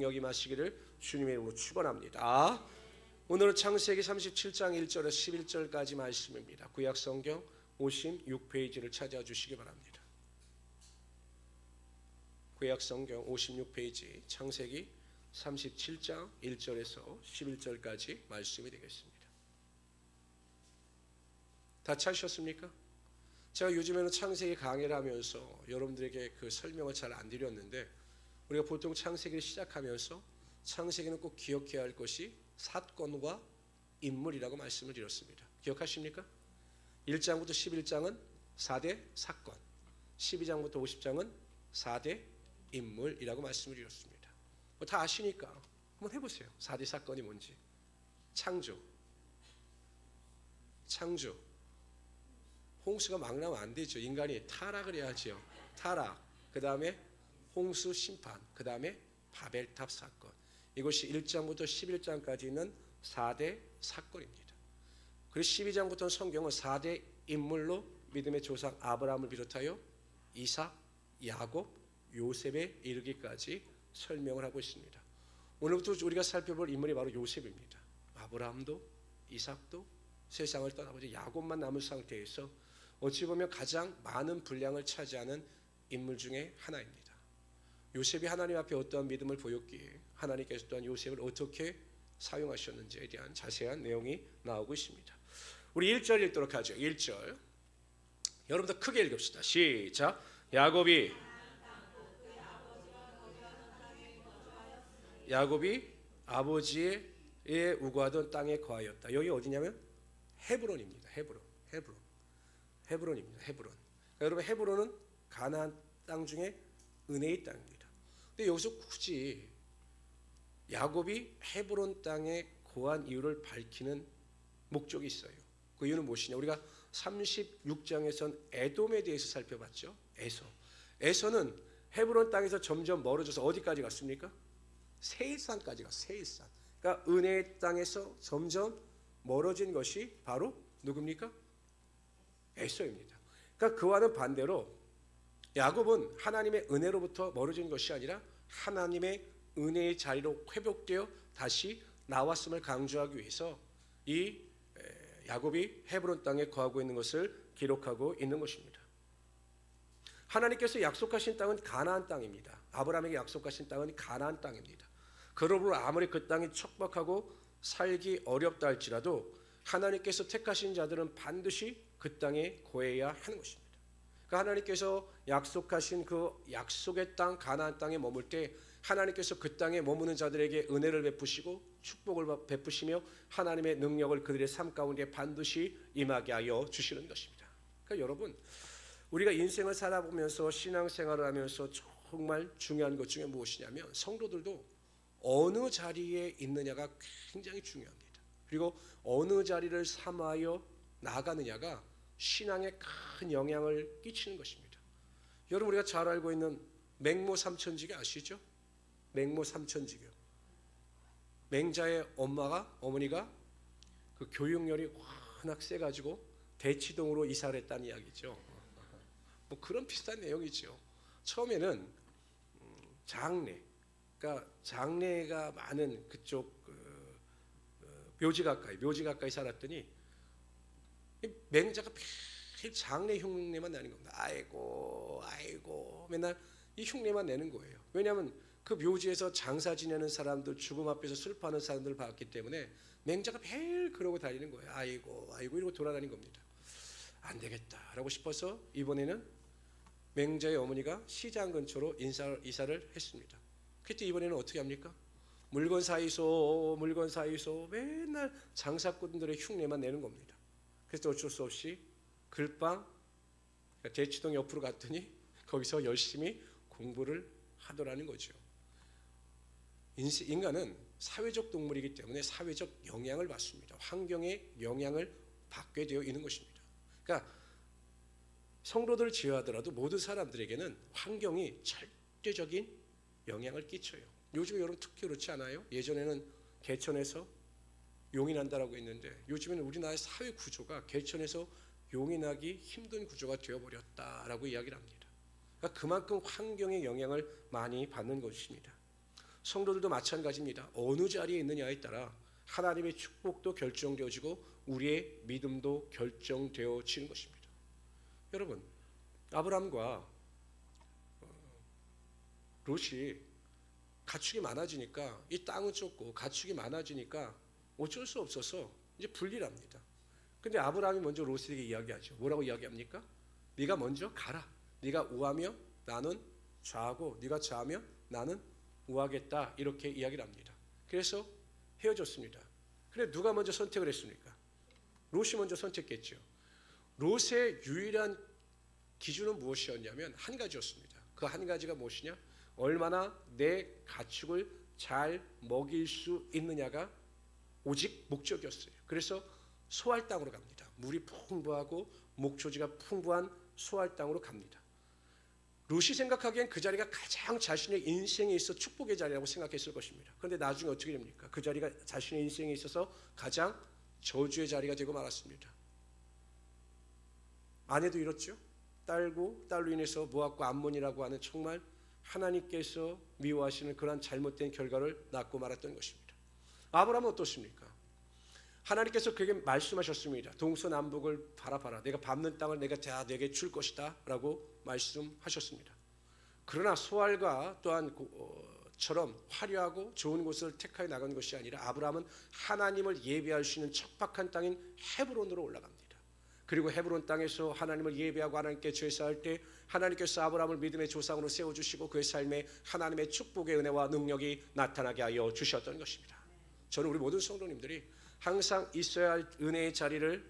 능력이 임하시기를 주님의 이름으로 축원합니다. 오늘은 창세기 37장 1절에서 11절까지 말씀입니다. 구약 성경 56페이지를 찾아 주시기 바랍니다. 구약 성경 56페이지 창세기 37장 1절에서 11절까지 말씀이 되겠습니다. 다 찾으셨습니까? 제가 요즘에는 창세기 강의를 하면서 여러분들에게 그 설명을 잘 안 드렸는데, 우리가 보통 창세기를 시작하면서 창세기는 꼭 기억해야 할 것이 사건과 인물이라고 말씀을 드렸습니다. 기억하십니까? 1장부터 11장은 4대 사건, 12장부터 50장은 4대 인물이라고 말씀을 드렸습니다. 다 아시니까 한번 해보세요. 4대 사건이 뭔지. 창조. 홍수가 막 나면 안 되죠. 인간이 타락을 해야죠. 타락, 그 다음에 홍수 심판, 그 다음에 바벨탑 사건. 이것이 1장부터 11장까지 있는 4대 사건입니다. 그리고 12장부터는 성경은 4대 인물로 믿음의 조상 아브라함을 비롯하여 이삭, 야곱, 요셉에 이르기까지 설명을 하고 있습니다. 오늘부터 우리가 살펴볼 인물이 바로 요셉입니다. 아브라함도 이삭도 세상을 떠나버린 야곱만 남은 상태에서 어찌 보면 가장 많은 분량을 차지하는 인물 중에 하나입니다. 요셉이 하나님 앞에 어떠한 믿음을 보였기에 하나님께서 또한 요셉을 어떻게 사용하셨는지에 대한 자세한 내용이 나오고 있습니다. 우리 1절 읽도록 하죠. 1절 여러분들 크게 읽읍시다. 시작. 야곱이 아버지의 우거하던 땅에 거하였다. 여기 어디냐면 헤브론입니다. 헤브론입니다. 헤브론. 여러분, 헤브론은 가나안 땅 중에 은혜의 땅입니다. 근데 여기서 굳이 야곱이 헤브론 땅에 거한 이유를 밝히는 목적이 있어요. 그 이유는 무엇이냐? 우리가 36장에선 에돔에 대해서 살펴봤죠. 에서는 헤브론 땅에서 점점 멀어져서 어디까지 갔습니까? 세일산까지 갔어요. 세일산. 그러니까 은혜의 땅에서 점점 멀어진 것이 바로 누굽니까? 에서입니다. 그러니까 그와는 반대로 야곱은 하나님의 은혜로부터 멀어진 것이 아니라 하나님의 은혜의 자리로 회복되어 다시 나왔음을 강조하기 위해서 이 야곱이 헤브론 땅에 거하고 있는 것을 기록하고 있는 것입니다. 하나님께서 약속하신 땅은 가나안 땅입니다. 아브라함에게 약속하신 땅은 가나안 땅입니다. 그러므로 아무리 그 땅이 척박하고 살기 어렵다 할지라도 하나님께서 택하신 자들은 반드시 그 땅에 거해야 하는 것입니다. 그러니까 하나님께서 약속하신 그 약속의 땅 가나안 땅에 머물 때 하나님께서 그 땅에 머무는 자들에게 은혜를 베푸시고 축복을 베푸시며 하나님의 능력을 그들의 삶 가운데 반드시 임하게 하여 주시는 것입니다. 그러니까 여러분, 우리가 인생을 살아보면서 신앙생활을 하면서 정말 중요한 것 중에 무엇이냐면 성도들도 어느 자리에 있느냐가 굉장히 중요합니다. 그리고 어느 자리를 삼하여 나가느냐가 신앙에 큰 영향을 끼치는 것입니다. 여러분, 우리가 잘 알고 있는 맹모 삼천지교 아시죠? 맹모 삼천지교. 맹자의 어머니가 그 교육열이 워낙 세가지고 대치동으로 이사를 했다는 이야기죠. 뭐 그런 비슷한 내용이죠. 처음에는 장례, 그러니까 장례가 많은 그쪽 묘지 가까이 살았더니 맹자가 매일 장례 흉내만 내는 겁니다. 아이고 맨날 이 흉내만 내는 거예요. 왜냐하면 그 묘지에서 장사 지내는 사람들, 죽음 앞에서 슬퍼하는 사람들을 봤기 때문에 맹자가 매일 그러고 다니는 거예요. 아이고 이러고 돌아다니는 겁니다. 안 되겠다라고 싶어서 이번에는 맹자의 어머니가 시장 근처로 이사를 했습니다. 그때 이번에는 어떻게 합니까? 물건 사이소 맨날 장사꾼들의 흉내만 내는 겁니다. 그래서 어쩔 수 없이 글방 대치동 옆으로 갔더니 거기서 열심히 공부를 하더라는 거죠. 인간은 사회적 동물이기 때문에 사회적 영향을 받습니다. 환경의 영향을 받게 되어 있는 것입니다. 그러니까 성도들을 제외하더라도 모든 사람들에게는 환경이 절대적인 영향을 끼쳐요. 요즘에 여러분 특히 그렇지 않아요? 예전에는 개천에서 용이 난다라고 했는데 요즘에는 우리나라의 사회 구조가 개천에서 용이 나기 힘든 구조가 되어버렸다라고 이야기를 합니다. 그러니까 그만큼 환경의 영향을 많이 받는 것입니다. 성도들도 마찬가지입니다. 어느 자리에 있느냐에 따라 하나님의 축복도 결정되어지고 우리의 믿음도 결정되어지는 것입니다. 여러분, 아브라함과 롯이 가축이 많아지니까, 이 땅은 좁고 가축이 많아지니까 어쩔 수 없어서 이제 분리를 합니다. 근데 아브라함이 먼저 롯에게 이야기하죠. 뭐라고 이야기합니까? 네가 먼저 가라. 네가 우하며 나는 좌하고 네가 좌하며 나는 우하겠다. 이렇게 이야기를 합니다. 그래서 헤어졌습니다. 그래 누가 먼저 선택을 했습니까? 롯이 먼저 선택했죠. 롯의 유일한 기준은 무엇이었냐면 한 가지였습니다. 그 한 가지가 무엇이냐? 얼마나 내 가축을 잘 먹일 수 있느냐가 오직 목적이었어요. 그래서 소할 땅으로 갑니다. 물이 풍부하고 목초지가 풍부한 소할 땅으로 갑니다. 롯이 생각하기엔 그 자리가 가장 자신의 인생에 있어 축복의 자리라고 생각했을 것입니다. 그런데 나중에 어떻게 됩니까? 그 자리가 자신의 인생에 있어서 가장 저주의 자리가 되고 말았습니다. 아내도 이렇죠. 딸로 인해서 모압과 암몬이라고 하는 정말 하나님께서 미워하시는 그러한 잘못된 결과를 낳고 말았던 것입니다. 아브라함은 어떻습니까? 하나님께서 그에게 말씀하셨습니다. 동서남북을 바라봐라. 내가 밟는 땅을 내가 다 내게 줄 것이다 라고 말씀하셨습니다. 그러나 소알과 또한 처럼 화려하고 좋은 곳을 택하여 나간 것이 아니라 아브라함은 하나님을 예배할 수 있는 척박한 땅인 헤브론으로 올라갑니다. 그리고 헤브론 땅에서 하나님을 예배하고 하나님께 제사할 때 하나님께서 아브라함을 믿음의 조상으로 세워주시고 그의 삶에 하나님의 축복의 은혜와 능력이 나타나게 하여 주셨던 것입니다. 저는 우리 모든 성도님들이 항상 있어야 할 은혜의 자리를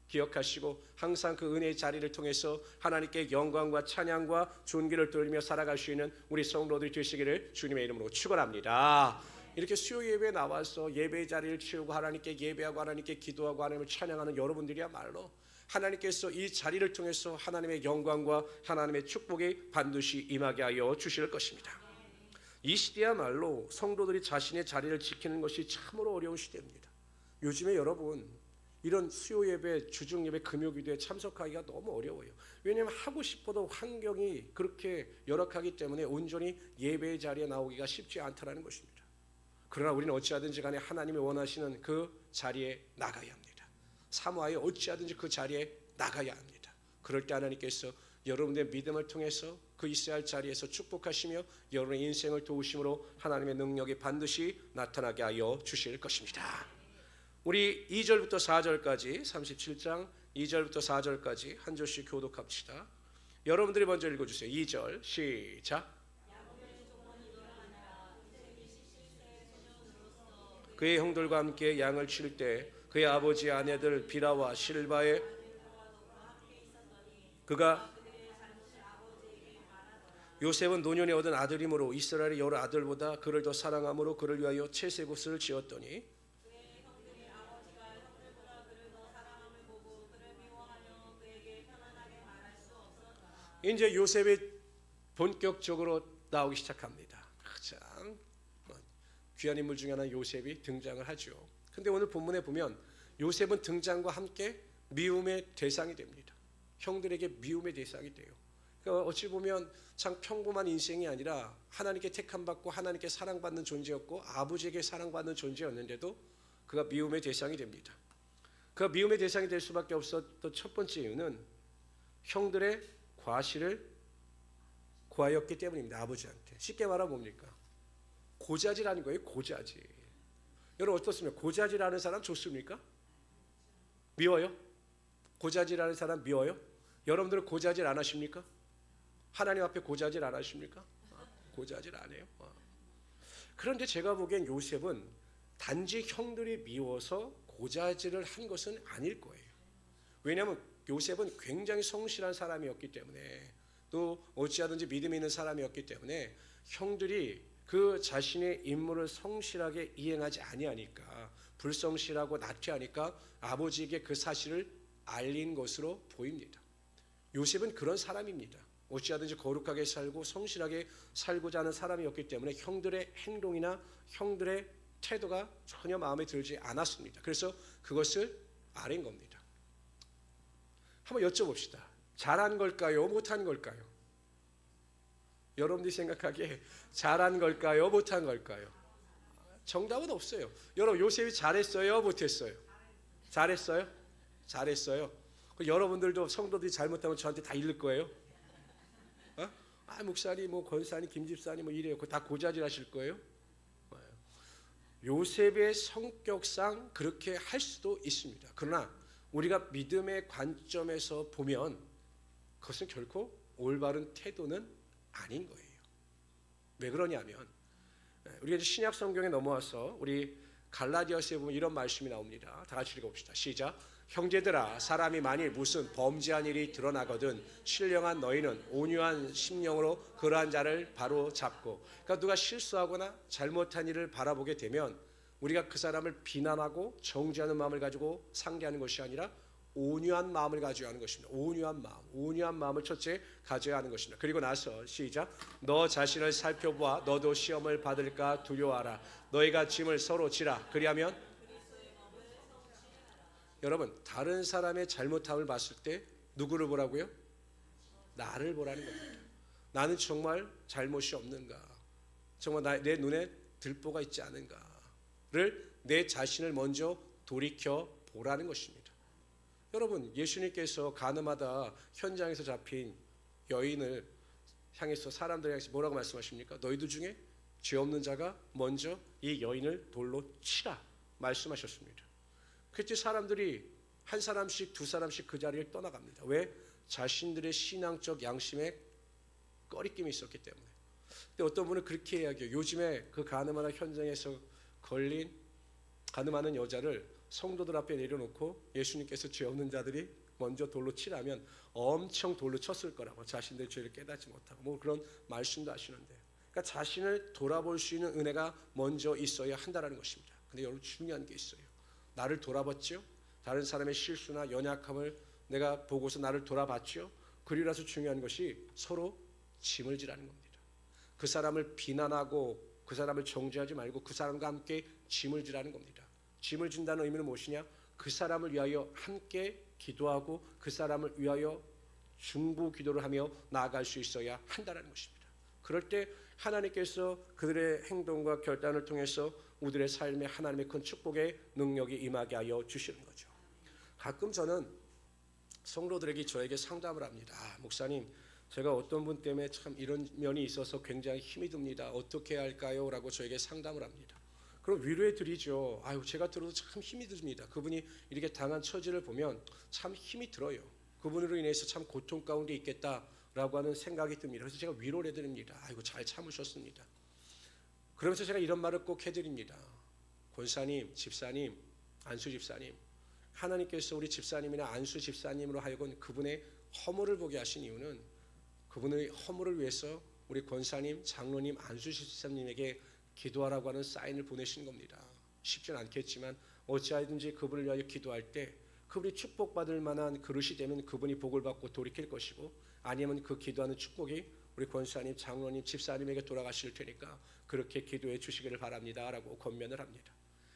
기억하시고 항상 그 은혜의 자리를 통해서 하나님께 영광과 찬양과 존귀를 돌리며 살아갈 수 있는 우리 성도들이 되시기를 주님의 이름으로 축원합니다. 이렇게 수요 예배에 나와서 예배의 자리를 채우고 하나님께 예배하고 하나님께 기도하고 하나님을 찬양하는 여러분들이야말로 하나님께서 이 자리를 통해서 하나님의 영광과 하나님의 축복이 반드시 임하게 하여 주실 것입니다. 이 시대야말로 성도들이 자신의 자리를 지키는 것이 참으로 어려운 시대입니다. 요즘에 여러분 이런 수요 예배, 주중 예배, 금요 기도에 참석하기가 너무 어려워요. 왜냐하면 하고 싶어도 환경이 그렇게 열악하기 때문에 온전히 예배의 자리에 나오기가 쉽지 않다는 것입니다. 그러나 우리는 어찌하든지 간에 하나님이 원하시는 그 자리에 나가야 합니다. 사모하여 어찌하든지 그 자리에 나가야 합니다. 그럴 때 하나님께서 여러분의 믿음을 통해서 그 있어야 할 자리에서 축복하시며 여러분의 인생을 도우심으로 하나님의 능력이 반드시 나타나게 하여 주실 것입니다. 우리 2절부터 4절까지 37장 2절부터 4절까지 한 절씩 교독합시다. 여러분들이 먼저 읽어주세요. 2절 시작. 그의 형들과 함께 양을 칠 때 그의 아버지의 아내들 비라와 실바의 그가 요셉은 노년에 얻은 아들이므로 이스라엘의 여러 아들보다 그를 더 사랑함으로 그를 위하여 채색옷을 지었더니 이제 요셉이 본격적으로 나오기 시작합니다. 가장 귀한 인물 중에 하나 요셉이 등장을 하죠. 근데 오늘 본문에 보면 요셉은 등장과 함께 미움의 대상이 됩니다. 형들에게 미움의 대상이 돼요. 그러니까 어찌 보면 참 평범한 인생이 아니라 하나님께 택함받고 하나님께 사랑받는 존재였고 아버지에게 사랑받는 존재였는데도 그가 미움의 대상이 됩니다. 그가 미움의 대상이 될 수밖에 없었던 첫 번째 이유는 형들의 과실을 구하였기 때문입니다. 아버지한테. 쉽게 말하면 뭡니까? 고자질하는 거예요. 고자질. 여러분 어떻습니까? 고자질하는 사람 좋습니까? 미워요? 고자질하는 사람 미워요? 여러분들은 고자질 안 하십니까? 하나님 앞에 고자질 안 하십니까? 고자질 안 해요. 그런데 제가 보기엔 요셉은 단지 형들이 미워서 고자질을 한 것은 아닐 거예요. 왜냐하면 요셉은 굉장히 성실한 사람이었기 때문에 또 어찌하든지 믿음이 있는 사람이었기 때문에 형들이 그 자신의 임무를 성실하게 이행하지 아니하니까 불성실하고 나태하니까 아버지에게 그 사실을 알린 것으로 보입니다. 요셉은 그런 사람입니다. 어찌하든지 거룩하게 살고 성실하게 살고자 하는 사람이었기 때문에 형들의 행동이나 형들의 태도가 전혀 마음에 들지 않았습니다. 그래서 그것을 아는 겁니다. 한번 여쭤봅시다. 잘한 걸까요? 못한 걸까요? 여러분들이 생각하기에 잘한 걸까요? 못한 걸까요? 정답은 없어요. 여러분 요셉이 잘했어요? 못했어요? 잘했어요? 잘했어요. 여러분들도 성도들이 잘못하면 저한테 다 잃을 거예요. 어? 아 목사님 뭐 권사님 김집사님 뭐 이래요. 다 고자질 하실 거예요. 요셉의 성격상 그렇게 할 수도 있습니다. 그러나 우리가 믿음의 관점에서 보면 그것은 결코 올바른 태도는 아닌 거예요. 왜 그러냐면 우리가 이제 신약 성경에 넘어와서 우리 갈라디아서에 보면 이런 말씀이 나옵니다. 다 같이 읽어봅시다. 시작. 형제들아 사람이 만일 무슨 범죄한 일이 드러나거든 신령한 너희는 온유한 심령으로 그러한 자를 바로 잡고, 그러니까 누가 실수하거나 잘못한 일을 바라보게 되면 우리가 그 사람을 비난하고 정죄하는 마음을 가지고 상대하는 것이 아니라 온유한 마음을 가져야 하는 것입니다. 온유한 마음을 첫째 가져야 하는 것입니다. 그리고 나서 시작. 너 자신을 살펴보아 너도 시험을 받을까 두려워하라. 너희가 짐을 서로 지라. 그리하면 여러분 다른 사람의 잘못함을 봤을 때 누구를 보라고요? 나를 보라는 겁니다. 나는 정말 잘못이 없는가? 정말 내 눈에 들보가 있지 않은가를 내 자신을 먼저 돌이켜 보라는 것입니다. 여러분 예수님께서 가늠하다 현장에서 잡힌 여인을 향해서 사람들 향해서 뭐라고 말씀하십니까? 너희들 중에 죄 없는 자가 먼저 이 여인을 돌로 치라 말씀하셨습니다. 그때 사람들이 한 사람씩 두 사람씩 그 자리를 떠나갑니다. 왜? 자신들의 신앙적 양심에 꺼리낌이 있었기 때문에. 근데 어떤 분은 그렇게 이야기해요. 요즘에 그 가늠하는 현장에서 걸린 가늠하는 여자를 성도들 앞에 내려놓고 예수님께서 죄 없는 자들이 먼저 돌로 치라면 엄청 돌로 쳤을 거라고, 자신들의 죄를 깨닫지 못하고 뭐 그런 말씀도 하시는데, 그러니까 자신을 돌아볼 수 있는 은혜가 먼저 있어야 한다는 것입니다. 근데 여러분 중요한 게 있어요. 나를 돌아봤죠? 다른 사람의 실수나 연약함을 내가 보고서 나를 돌아봤죠? 그리고 나서 중요한 것이 서로 짐을 지라는 겁니다. 그 사람을 비난하고 그 사람을 정죄하지 말고 그 사람과 함께 짐을 지라는 겁니다. 짐을 진다는 의미는 무엇이냐? 그 사람을 위하여 함께 기도하고 그 사람을 위하여 중보 기도를 하며 나아갈 수 있어야 한다는 것입니다. 그럴 때 하나님께서 그들의 행동과 결단을 통해서 우리들의 삶에 하나님의 큰 축복의 능력이 임하게 하여 주시는 거죠. 가끔 저는 성도들에게 저에게 상담을 합니다. 목사님, 제가 어떤 분 때문에 참 이런 면이 있어서 굉장히 힘이 듭니다. 어떻게 해야 할까요? 라고 저에게 상담을 합니다. 그럼 위로해 드리죠. 아유, 제가 들어도 참 힘이 듭니다. 그분이 이렇게 당한 처지를 보면 참 힘이 들어요. 그분으로 인해서 참 고통 가운데 있겠다라고 하는 생각이 듭니다. 그래서 제가 위로를 해드립니다. 아이고 잘 참으셨습니다. 그러면서 제가 이런 말을 꼭 해드립니다. 권사님, 집사님, 안수 집사님, 하나님께서 우리 집사님이나 안수 집사님으로 하여금 그분의 허물을 보게 하신 이유는 그분의 허물을 위해서 우리 권사님, 장로님, 안수 집사님에게 기도하라고 하는 사인을 보내신 겁니다. 쉽지는 않겠지만 어찌하든지 그분을 위하여 기도할 때 그분이 축복받을 만한 그릇이 되면 그분이 복을 받고 돌이킬 것이고, 아니면 그 기도하는 축복이 우리 권사님, 장로님, 집사님에게 돌아가실 테니까 그렇게 기도해 주시기를 바랍니다 라고 권면을 합니다.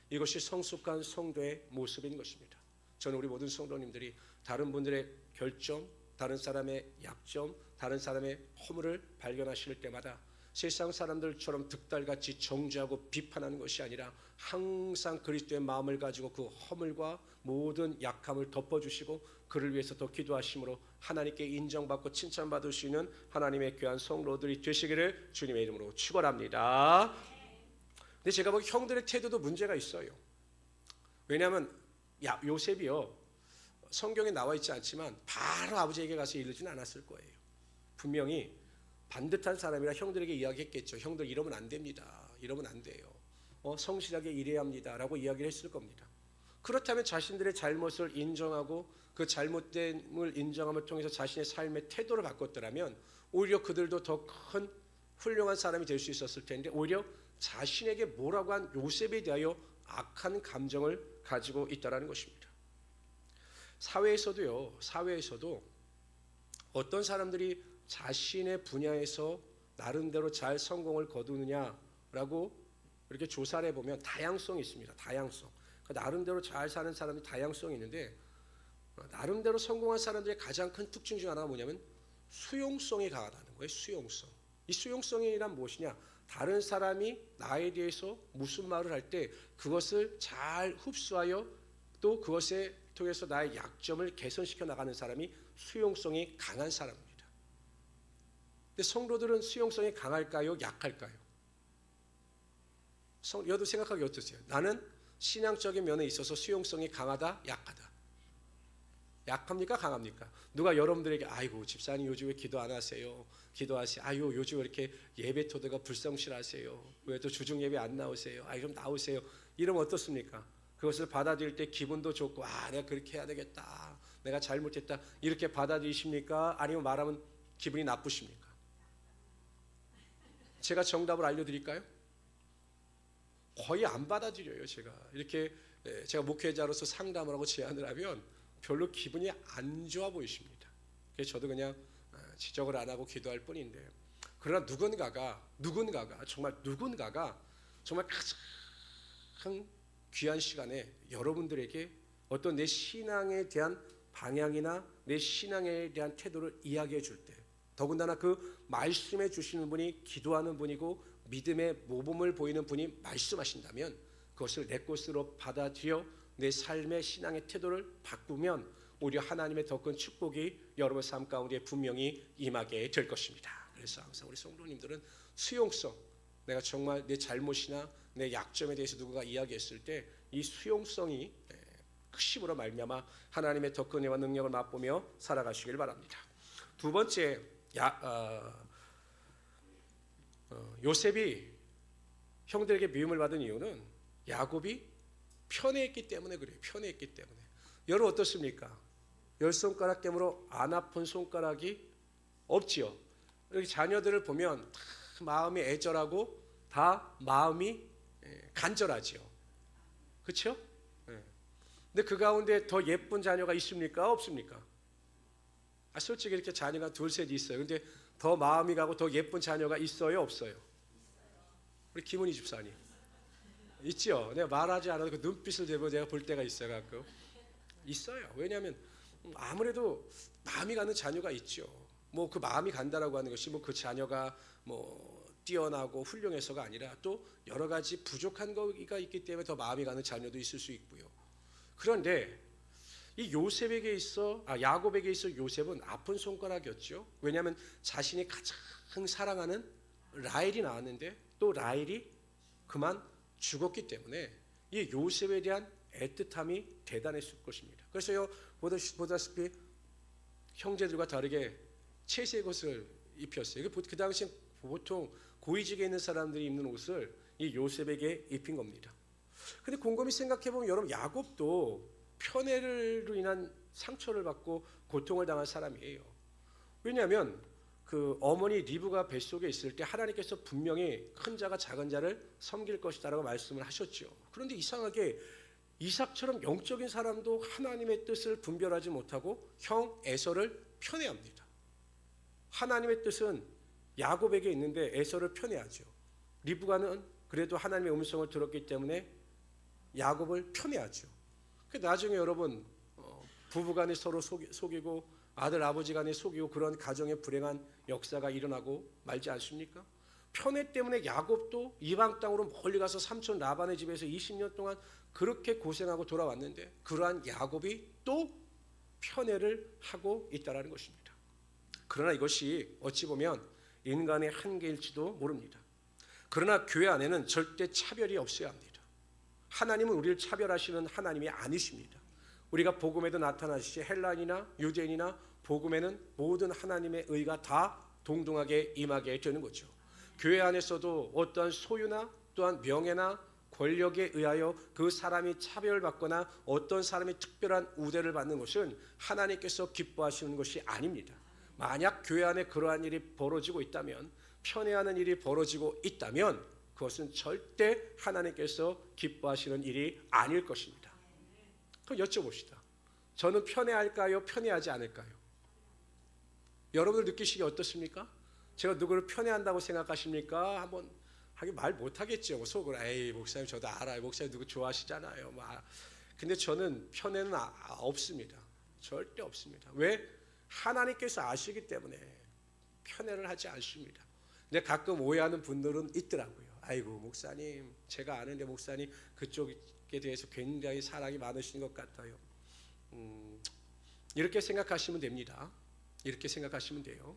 이것이 성숙한 성도의 모습인 것입니다. 저는 우리 모든 성도님들이 다른 분들의 결점, 다른 사람의 약점, 다른 사람의 허물을 발견하실 때마다 세상 사람들처럼 득달같이 정죄하고 비판하는 것이 아니라 항상 그리스도의 마음을 가지고 그 허물과 모든 약함을 덮어주시고 그를 위해서 더 기도하심으로 하나님께 인정받고 칭찬받을 수 있는 하나님의 귀한 성도들이 되시기를 주님의 이름으로 축원합니다. 근데 제가 보기 형들의 태도도 문제가 있어요. 왜냐하면 요셉이요, 성경에 나와 있지 않지만 바로 아버지에게 가서 이르지는 않았을 거예요. 분명히 반듯한 사람이라 형들에게 이야기했겠죠. 형들 이러면 안 됩니다. 이러면 안 돼요. 성실하게 일해야 합니다 라고 이야기를 했을 겁니다. 그렇다면 자신들의 잘못을 인정하고 그 잘못됨을 인정함을 통해서 자신의 삶의 태도를 바꿨더라면 오히려 그들도 더 큰 훌륭한 사람이 될 수 있었을 텐데, 오히려 자신에게 뭐라고 한 요셉에 대하여 악한 감정을 가지고 있다는 것입니다. 사회에서도 어떤 사람들이 자신의 분야에서 나름대로 잘 성공을 거두느냐라고 이렇게 조사를 해보면 다양성이 있습니다. 다양성. 나름대로 잘 사는 사람이 다양성이 있는데, 나름대로 성공한 사람들의 가장 큰 특징 중 하나가 뭐냐면 수용성이 강하다는 거예요. 수용성. 이 수용성이란 무엇이냐? 다른 사람이 나에 대해서 무슨 말을 할 때 그것을 잘 흡수하여 또 그것에 통해서 나의 약점을 개선시켜 나가는 사람이 수용성이 강한 사람입니다. 근데 성도들은 수용성이 강할까요? 약할까요? 여러분 생각하기 어떠세요? 나는 신앙적인 면에 있어서 수용성이 강하다, 약하다. 약합니까? 강합니까? 누가 여러분들에게 아이고 집사님 요즘 왜 기도 안 하세요? 기도하세요. 아유 요즘 왜 이렇게 예배 토대가 불성실하세요? 왜 또 주중 예배 안 나오세요? 아이 좀 나오세요. 이러면 어떻습니까? 그것을 받아들일 때 기분도 좋고 내가 그렇게 해야 되겠다. 내가 잘못했다. 이렇게 받아들이십니까? 아니면 말하면 기분이 나쁘십니까? 제가 정답을 알려드릴까요? 거의 안 받아들여요. 제가 목회자로서 상담을 하고 제안을 하면 별로 기분이 안 좋아 보이십니다. 그래서 저도 그냥 지적을 안 하고 기도할 뿐인데, 그러나 누군가가 정말 가장 귀한 시간에 여러분들에게 어떤 내 신앙에 대한 방향이나 내 신앙에 대한 태도를 이야기해 줄 때, 더군다나 그 말씀해 주시는 분이 기도하는 분이고 믿음의 모범을 보이는 분이 말씀하신다면 그것을 내 것으로 받아들여 내 삶의 신앙의 태도를 바꾸면 오히려 하나님의 더 큰 축복이 여러분 삶 가운데 분명히 임하게 될 것입니다. 그래서 항상 우리 성도님들은 수용성, 내가 정말 내 잘못이나 내 약점에 대해서 누군가 이야기했을 때 이 수용성이 크심으로 말미암아 하나님의 더 큰 은혜와 능력을 맛보며 살아가시길 바랍니다. 두 번째, 요셉이 형들에게 미움을 받은 이유는 야곱이 편애했기 때문에 그래요. 편애했기 때문에. 여러분 어떻습니까? 10손가락 깨물어 안 아픈 손가락이 없지요. 이렇게 자녀들을 보면 다 마음이 애절하고 다 마음이 간절하지요. 그렇죠? 근데 그 가운데 더 예쁜 자녀가 있습니까? 없습니까? 솔직히 이렇게 자녀가 둘, 셋 있어요. 근데 더 마음이 가고 더 예쁜 자녀가 있어요? 없어요? 우리 김은희 집사님. 있죠? 내가 말하지 않아도 그 눈빛을 대고 내가 볼 때가 있어요. 가끔. 있어요. 왜냐하면 아무래도 마음이 가는 자녀가 있죠. 뭐 그 마음이 간다라고 하는 것이 뭐 그 자녀가 뭐 뛰어나고 훌륭해서가 아니라 또 여러 가지 부족한 거가 있기 때문에 더 마음이 가는 자녀도 있을 수 있고요. 그런데 이 야곱에게 있어 요셉은 아픈 손가락이었죠. 왜냐하면 자신이 가장 사랑하는 라헬이 나왔는데 또 라헬이 그만 죽었기 때문에 이 요셉에 대한 애틋함이 대단했을 것입니다. 그래서 보다시피 형제들과 다르게 채색 옷을 입혔어요. 그 당시 보통 고위직에 있는 사람들이 입는 옷을 이 요셉에게 입힌 겁니다. 근데 곰곰이 생각해 보면 여러분 야곱도 편애로 인한 상처를 받고 고통을 당한 사람이에요. 왜냐하면 그 어머니 리브가 뱃속에 있을 때 하나님께서 분명히 큰 자가 작은 자를 섬길 것이다라고 말씀을 하셨죠. 그런데 이상하게 이삭처럼 영적인 사람도 하나님의 뜻을 분별하지 못하고 형 에서를 편애합니다. 하나님의 뜻은 야곱에게 있는데 에서를 편애하죠. 리브가는 그래도 하나님의 음성을 들었기 때문에 야곱을 편애하죠. 나중에 여러분 부부간에 서로 속이고 아들 아버지 간에 속이고 그런 가정의 불행한 역사가 일어나고 말지 않습니까? 편애 때문에 야곱도 이방 땅으로 멀리 가서 삼촌 라반의 집에서 20년 동안 그렇게 고생하고 돌아왔는데 그러한 야곱이 또 편애를 하고 있다는 것입니다. 그러나 이것이 어찌 보면 인간의 한계일지도 모릅니다. 그러나 교회 안에는 절대 차별이 없어야 합니다. 하나님은 우리를 차별하시는 하나님이 아니십니다. 우리가 복음에도 나타나시지 헬라인이나 유대인이나 복음에는 모든 하나님의 의가 다 동등하게 임하게 되는 거죠. 교회 안에서도 어떠한 소유나 또한 명예나 권력에 의하여 그 사람이 차별받거나 어떤 사람이 특별한 우대를 받는 것은 하나님께서 기뻐하시는 것이 아닙니다. 만약 교회 안에 그러한 일이 벌어지고 있다면, 편애하는 일이 벌어지고 있다면 그것은 절대 하나님께서 기뻐하시는 일이 아닐 것입니다. 그럼 여쭤봅시다. 저는 편애할까요? 편애하지 않을까요? 여러분들 느끼시기 어떻습니까? 제가 누구를 편애한다고 생각하십니까? 한번 하긴 말 못하겠죠. 속으로 에이 목사님 저도 알아요. 목사님 누구 좋아하시잖아요. 근데 저는 편애는 없습니다. 절대 없습니다. 왜? 하나님께서 아시기 때문에 편애를 하지 않습니다. 근데 가끔 오해하는 분들은 있더라고요. 아이고 목사님, 제가 아는데 목사님 그쪽에 대해서 굉장히 사랑이 많으신 것 같아요. 이렇게 생각하시면 됩니다. 이렇게 생각하시면 돼요.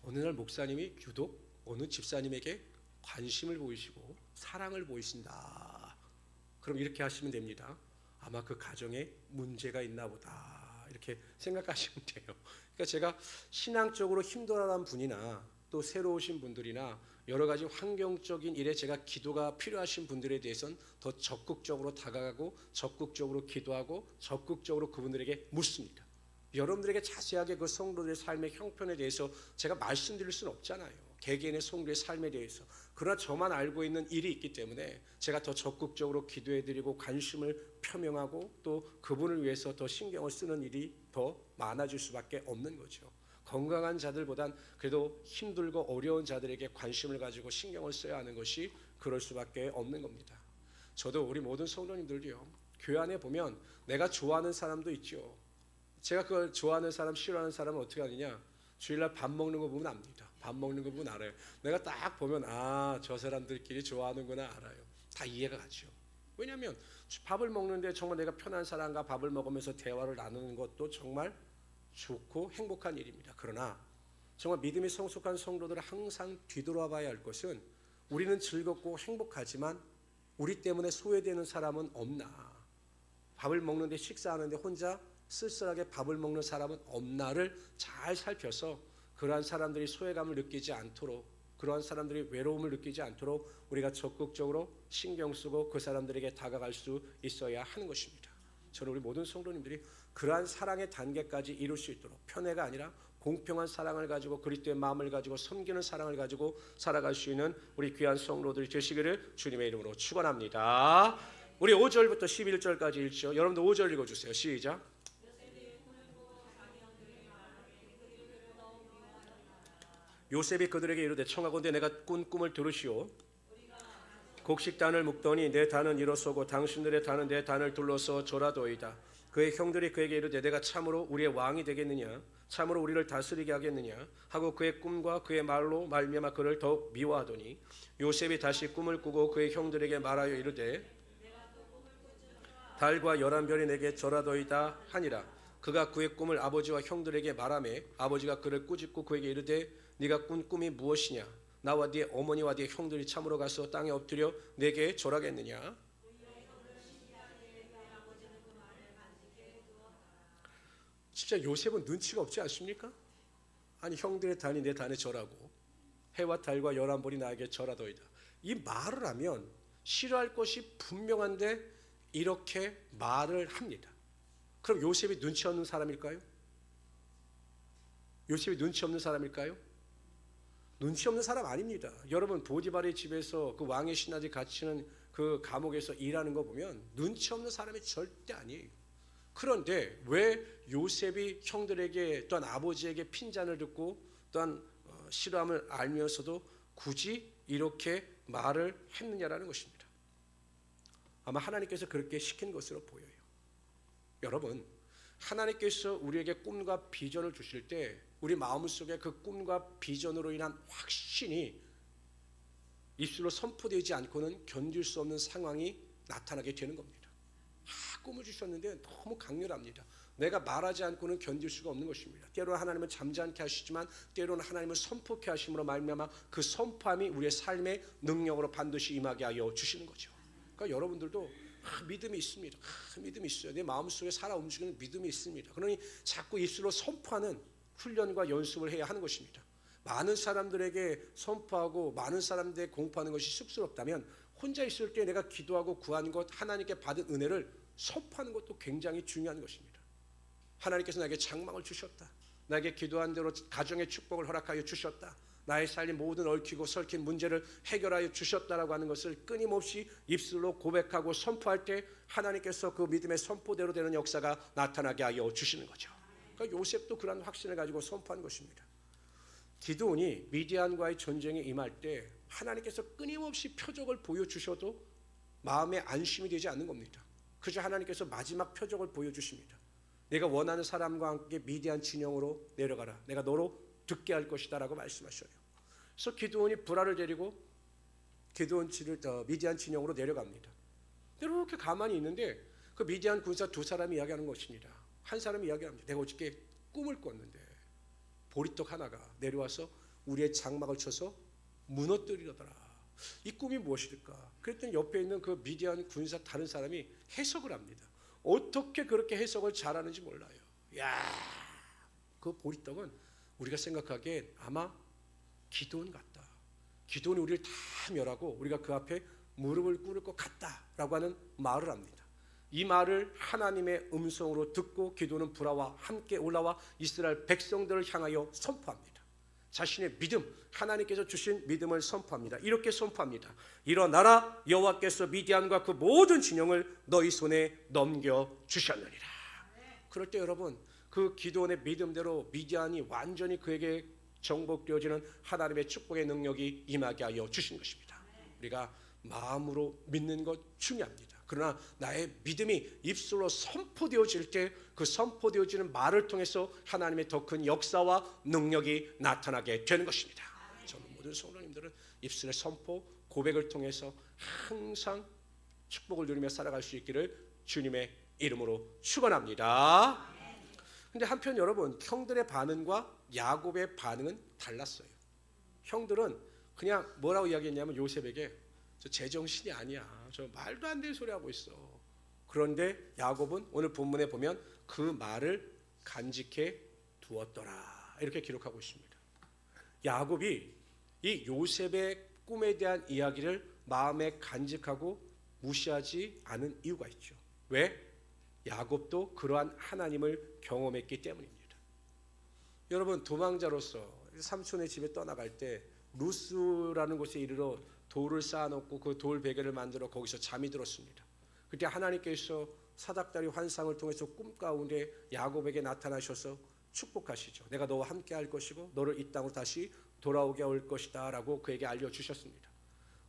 어느 날 목사님이 유독 어느 집사님에게 관심을 보이시고 사랑을 보이신다. 그럼 이렇게 하시면 됩니다. 아마 그 가정에 문제가 있나 보다. 이렇게 생각하시면 돼요. 그러니까 제가 신앙적으로 힘들어하는 분이나 또 새로 오신 분들이나 여러 가지 환경적인 일에 제가 기도가 필요하신 분들에 대해서는 더 적극적으로 다가가고 적극적으로 기도하고 적극적으로 그분들에게 묻습니다. 여러분들에게 자세하게 그 성도들의 삶의 형편에 대해서 제가 말씀드릴 수는 없잖아요. 개개인의 성도의 삶에 대해서. 그러나 저만 알고 있는 일이 있기 때문에 제가 더 적극적으로 기도해드리고 관심을 표명하고 또 그분을 위해서 더 신경을 쓰는 일이 더 많아질 수밖에 없는 거죠. 건강한 자들보단 그래도 힘들고 어려운 자들에게 관심을 가지고 신경을 써야 하는 것이 그럴 수밖에 없는 겁니다. 저도 우리 모든 성도님들도요. 교회 안에 보면 내가 좋아하는 사람도 있죠. 제가 그걸 좋아하는 사람, 싫어하는 사람은 어떻게 하느냐? 주일날 밥 먹는 거 보면 압니다. 밥 먹는 거 보면 알아요. 내가 딱 보면 저 사람들끼리 좋아하는구나 알아요. 다 이해가 가죠. 왜냐하면 밥을 먹는데 정말 내가 편한 사람과 밥을 먹으면서 대화를 나누는 것도 정말 좋고 행복한 일입니다. 그러나 정말 믿음이 성숙한 성도들은 항상 뒤돌아봐야 할 것은 우리는 즐겁고 행복하지만 우리 때문에 소외되는 사람은 없나? 밥을 먹는데 식사하는데 혼자 쓸쓸하게 밥을 먹는 사람은 없나를 잘 살펴서 그러한 사람들이 소외감을 느끼지 않도록 그러한 사람들이 외로움을 느끼지 않도록 우리가 적극적으로 신경 쓰고 그 사람들에게 다가갈 수 있어야 하는 것입니다. 저는 우리 모든 성도님들이 그러한 사랑의 단계까지 이룰 수 있도록 편애가 아니라 공평한 사랑을 가지고 그리스도의 마음을 가지고 섬기는 사랑을 가지고 살아갈 수 있는 우리 귀한 성도들이 되시기를 주님의 이름으로 축원합니다. 우리 5절부터 11절까지 읽죠. 여러분도 5절 읽어주세요. 시작. 요셉이 그들에게 이르되 청하건대 내가 꾼 꿈을 들으시오. 곡식단을 묶더니 내 단은 일어서고 당신들의 단은 내 단을 둘러서 절하도이다. 그의 형들이 그에게 이르되 내가 참으로 우리의 왕이 되겠느냐 참으로 우리를 다스리게 하겠느냐 하고 그의 꿈과 그의 말로 말미암아 그를 더욱 미워하더니 요셉이 다시 꿈을 꾸고 그의 형들에게 말하여 이르되 달과 11별이 내게 절하도이다 하니라. 그가 그의 꿈을 아버지와 형들에게 말하매 아버지가 그를 꾸짖고 그에게 이르되 네가 꾼 꿈이 무엇이냐 나와 네 어머니와 네 형들이 참으로 가서 땅에 엎드려 내게 절하겠느냐. 진짜 요셉은 눈치가 없지 않습니까? 아니 형들의 단이 내 단에 절하고 해와 달과 11별이 나에게 절하도이다. 이 말을 하면 싫어할 것이 분명한데 이렇게 말을 합니다. 그럼 요셉이 눈치 없는 사람일까요? 요셉이 눈치 없는 사람일까요? 눈치 없는 사람 아닙니다. 여러분 보디발의 집에서 그 왕의 신하들이 갇히는 그 감옥에서 일하는 거 보면 눈치 없는 사람이 절대 아니에요. 그런데 왜 요셉이 형들에게 또한 아버지에게 핀잔을 듣고 또한 싫어함을 알면서도 굳이 이렇게 말을 했느냐라는 것입니다. 아마 하나님께서 그렇게 시킨 것으로 보여요. 여러분 하나님께서 우리에게 꿈과 비전을 주실 때 우리 마음속에 그 꿈과 비전으로 인한 확신이 입술로 선포되지 않고는 견딜 수 없는 상황이 나타나게 되는 겁니다. 꿈을 주셨는데 너무 강렬합니다. 내가 말하지 않고는 견딜 수가 없는 것입니다. 때로는 하나님은 잠잠케 하시지만 때로는 하나님은 선포케 하심으로 말미암아 그 선포함이 우리의 삶의 능력으로 반드시 임하게 하여 주시는 거죠. 그러니까 여러분들도 믿음이 있습니다. 믿음이 있어요. 내 마음속에 살아 움직이는 믿음이 있습니다. 그러니 자꾸 입술로 선포하는 훈련과 연습을 해야 하는 것입니다. 많은 사람들에게 선포하고 많은 사람들에게 공포하는 것이 쑥스럽다면 혼자 있을 때 내가 기도하고 구한 것 하나님께 받은 은혜를 선포하는 것도 굉장히 중요한 것입니다. 하나님께서 나에게 장막을 주셨다. 나에게 기도한 대로 가정의 축복을 허락하여 주셨다. 나의 삶의 모든 얽히고 설킨 문제를 해결하여 주셨다라고 하는 것을 끊임없이 입술로 고백하고 선포할 때 하나님께서 그 믿음의 선포대로 되는 역사가 나타나게 하여 주시는 거죠. 그러니까 요셉도 그런 확신을 가지고 선포한 것입니다. 기드온이 미디안과의 전쟁에 임할 때 하나님께서 끊임없이 표적을 보여주셔도 마음에 안심이 되지 않는 겁니다. 그저 하나님께서 마지막 표적을 보여주십니다. 내가 원하는 사람과 함께 미디안 진영으로 내려가라. 내가 너로 듣게 할 것이다 라고 말씀하셔요. 그래서 기드온이 브라를 데리고 미디안 진영으로 내려갑니다. 이렇게 가만히 있는데 그 미디안 군사 두 사람이 이야기하는 것입니다. 한 사람이 이야기합니다. 내가 어저께 꿈을 꿨는데 보리떡 하나가 내려와서 우리의 장막을 쳐서 무너뜨리더라. 이 꿈이 무엇일까? 그랬더니 옆에 있는 그 미디안 군사 다른 사람이 해석을 합니다. 어떻게 그렇게 해석을 잘하는지 몰라요. 야, 그 보리떡은 우리가 생각하기엔 아마 기드온 같다. 기드온이 우리를 다 멸하고 우리가 그 앞에 무릎을 꿇을 것 같다라고 하는 말을 합니다. 이 말을 하나님의 음성으로 듣고 기드온은 브라와 함께 올라와 이스라엘 백성들을 향하여 선포합니다. 자신의 믿음, 하나님께서 주신 믿음을 선포합니다. 이렇게 선포합니다. 일어나라, 여호와께서 미디안과 그 모든 진영을 너희 손에 넘겨주셨느니라. 그럴 때 여러분, 그 기드온의 믿음대로 미디안이 완전히 그에게 정복되어지는 하나님의 축복의 능력이 임하게 하여 주신 것입니다. 우리가 마음으로 믿는 것 중요합니다. 그러나 나의 믿음이 입술로 선포되어질 때 그 선포되어지는 말을 통해서 하나님의 더 큰 역사와 능력이 나타나게 되는 것입니다. 저는 모든 성도님들은 입술의 선포, 고백을 통해서 항상 축복을 누리며 살아갈 수 있기를 주님의 이름으로 축원합니다. 근데 한편 여러분, 형들의 반응과 야곱의 반응은 달랐어요. 형들은 그냥 뭐라고 이야기했냐면 요셉에게 저 제정신이 아니야. 저 말도 안 되는 소리 하고 있어. 그런데 야곱은 오늘 본문에 보면 그 말을 간직해 두었더라. 이렇게 기록하고 있습니다. 야곱이 이 요셉의 꿈에 대한 이야기를 마음에 간직하고 무시하지 않은 이유가 있죠. 왜? 야곱도 그러한 하나님을 경험했기 때문입니다. 여러분, 도망자로서 삼촌의 집에 떠나갈 때 루스라는 곳에 이르러 돌을 쌓아놓고 그 돌 베개를 만들어 거기서 잠이 들었습니다. 그때 하나님께서 사닥다리 환상을 통해서 꿈 가운데 야곱에게 나타나셔서 축복하시죠. 내가 너와 함께 할 것이고 너를 이 땅으로 다시 돌아오게 할 것이다 라고 그에게 알려주셨습니다.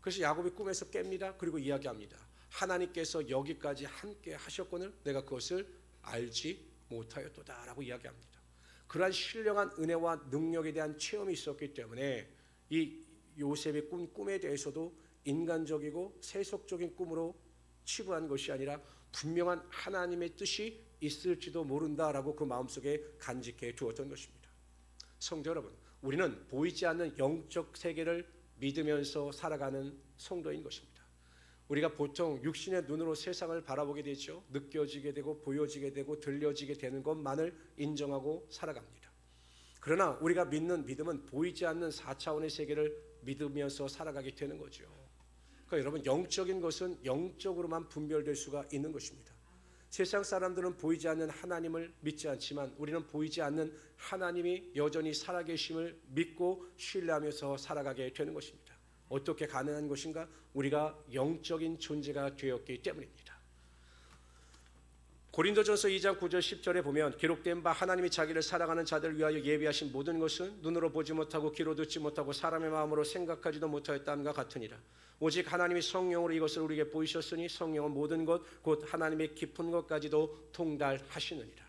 그래서 야곱이 꿈에서 깹니다. 그리고 이야기합니다. 하나님께서 여기까지 함께 하셨거늘 내가 그것을 알지 못하였도다 라고 이야기합니다. 그러한 신령한 은혜와 능력에 대한 체험이 있었기 때문에 이 요셉의 꿈에 대해서도 인간적이고 세속적인 꿈으로 치부한 것이 아니라 분명한 하나님의 뜻이 있을지도 모른다라고 그 마음속에 간직해 두었던 것입니다. 성도 여러분, 우리는 보이지 않는 영적 세계를 믿으면서 살아가는 성도인 것입니다. 우리가 보통 육신의 눈으로 세상을 바라보게 되죠. 느껴지게 되고 보여지게 되고 들려지게 되는 것만을 인정하고 살아갑니다. 그러나 우리가 믿는 믿음은 보이지 않는 4차원의 세계를 믿으면서 살아가게 되는 거죠. 그러니까 여러분, 영적인 것은 영적으로만 분별될 수가 있는 것입니다. 세상 사람들은 보이지 않는 하나님을 믿지 않지만 우리는 보이지 않는 하나님이 여전히 살아계심을 믿고 신뢰하면서 살아가게 되는 것입니다. 어떻게 가능한 것인가? 우리가 영적인 존재가 되었기 때문입니다. 고린도전서 2장 9절 10절에 보면 기록된 바 하나님이 자기를 사랑하는 자들을 위하여 예비하신 모든 것은 눈으로 보지 못하고 귀로 듣지 못하고 사람의 마음으로 생각하지도 못하였다함과 같으니라. 오직 하나님이 성령으로 이것을 우리에게 보이셨으니 성령은 모든 것 곧 하나님의 깊은 것까지도 통달하시느니라.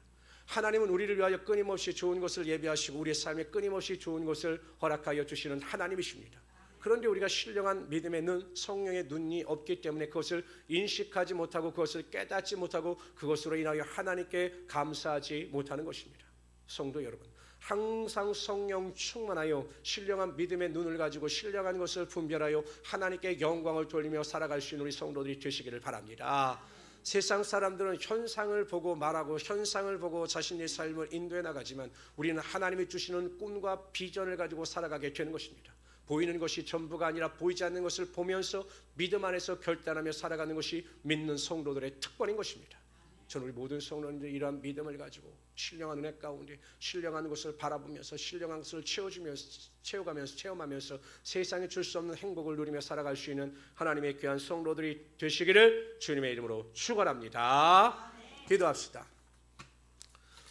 하나님은 우리를 위하여 끊임없이 좋은 것을 예비하시고 우리의 삶에 끊임없이 좋은 것을 허락하여 주시는 하나님이십니다. 그런데 우리가 신령한 믿음의 눈, 성령의 눈이 없기 때문에 그것을 인식하지 못하고 그것을 깨닫지 못하고 그것으로 인하여 하나님께 감사하지 못하는 것입니다. 성도 여러분, 항상 성령 충만하여 신령한 믿음의 눈을 가지고 신령한 것을 분별하여 하나님께 영광을 돌리며 살아갈 수 있는 우리 성도들이 되시기를 바랍니다. 세상 사람들은 현상을 보고 말하고 현상을 보고 자신의 삶을 인도해 나가지만 우리는 하나님이 주시는 꿈과 비전을 가지고 살아가게 되는 것입니다. 보이는 것이 전부가 아니라 보이지 않는 것을 보면서 믿음 안에서 결단하며 살아가는 것이 믿는 성도들의 특권인 것입니다. 저는 우리 모든 성도님들이 이러한 믿음을 가지고 신령한 은혜 가운데 신령한 것을 바라보면서 신령한 것을 체험하면서 세상에 줄 수 없는 행복을 누리며 살아갈 수 있는 하나님의 귀한 성도들이 되시기를 주님의 이름으로 축원합니다. 기도합시다.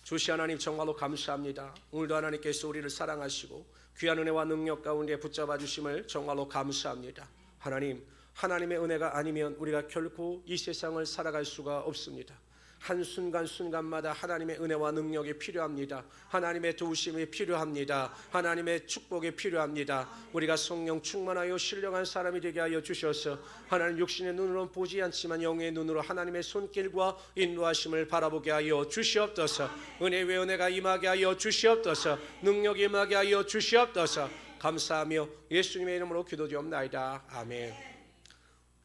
주시 하나님, 정말로 감사합니다. 오늘도 하나님께서 우리를 사랑하시고 귀한 은혜와 능력 가운데 붙잡아 주심을 정말로 감사합니다. 하나님, 하나님의 은혜가 아니면 우리가 결코 이 세상을 살아갈 수가 없습니다. 한순간순간마다 하나님의 은혜와 능력이 필요합니다. 하나님의 도우심이 필요합니다. 하나님의 축복이 필요합니다. 우리가 성령 충만하여 신령한 사람이 되게 하여 주셔서 하나님 육신의 눈으로는 보지 않지만 영의 눈으로 하나님의 손길과 인도하심을 바라보게 하여 주시옵소서. 은혜 위에 은혜가 임하게 하여 주시옵소서. 능력이 임하게 하여 주시옵소서. 감사하며 예수님의 이름으로 기도드리옵나이다. 아멘.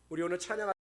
우리 오늘 찬양